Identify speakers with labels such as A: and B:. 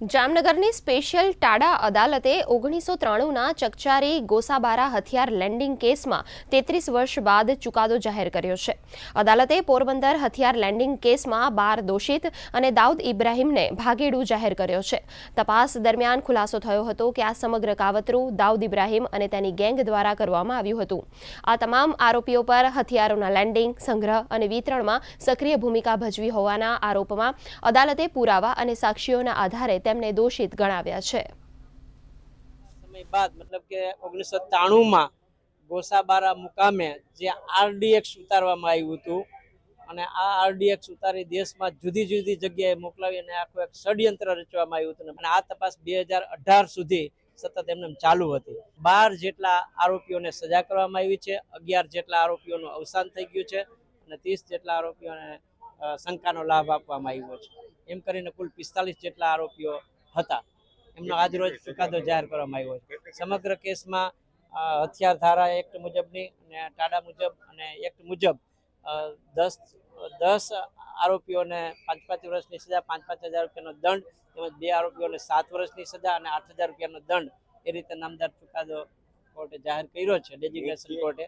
A: જામનગરની special TADA અદાલતે 1993ના ચકચારી ગોસાબારા હથિયાર લેન્ડિંગ કેસમાં 33 વર્ષ બાદ ચુકાદો જાહેર કર્યો છે। અદાલતે પોરબંદર હથિયાર લેન્ડિંગ કેસમાં 12 દોષિત અને દાઉદ ઇબ્રાહિમને ભાગેડુ જાહેર કર્યો છે। તપાસ દરમિયાન ખુલાસો થયો હતો કે આ સમગ્ર કાવતરું દાઉદ ઇબ્રાહિમ અને તેની ગેંગ દ્વારા કરવામાં આવ્યું હતું। આ તમામ આરોપીઓ પર હથિયારોના લેન્ડિંગ, સંગ્રહ અને વિતરણમાં સક્રિય ભૂમિકા ભજવી હોવાના આરોપમાં અદાલતે પુરાવા અને સાક્ષીઓના આધારે તેમને દોષિત ગણાવ્યા છે।
B: સમય બાદ મતલબ કે 1993માં ગોસાબારા મુકામે જે આરડીએક્સ ઉતારવામાં આવ્યું હતું અને આ આરડીએક્સ ઉતારી દેશમાં જુદી જુદી જગ્યાએ મોકલાવી અને આખું એક ષડયંત્ર રચવામાં આવ્યું હતું અને આ તપાસ 2018 સુધી સતત એમને ચાલુ હતી। 12 જેટલા આરોપીઓને સજા કરવામાં આવી છે, 11 જેટલા આરોપીઓનું અવસાન થઈ ગયું છે અને 30 જેટલા આરોપીઓને શંકાનો લાભ આપવામાં આવ્યો છે। એમ કરીને કુલ 45 જેટલા આરોપીઓ હતા। એમનો આજરોજ ચુકાદો જાહેર કરવામાં આવ્યો છે। સમગ્ર કેસમાં હથિયાર ધારા એક્ટ મુજબની અને ટાડા મુજબ અને એક્ટ મુજબ 10 આરોપીઓને 5-5 વર્ષની સજા, 5-5 હજાર રૂપિયાનો દંડ તેમજ 2 આરોપીઓને 7 વર્ષની સજા અને 8,000 રૂપિયાનો દંડ એ રીતે નામદાર ચુકાદો કોર્ટે જાહેર કર્યો છે, ડેઝિગ્નેશન કોર્ટે।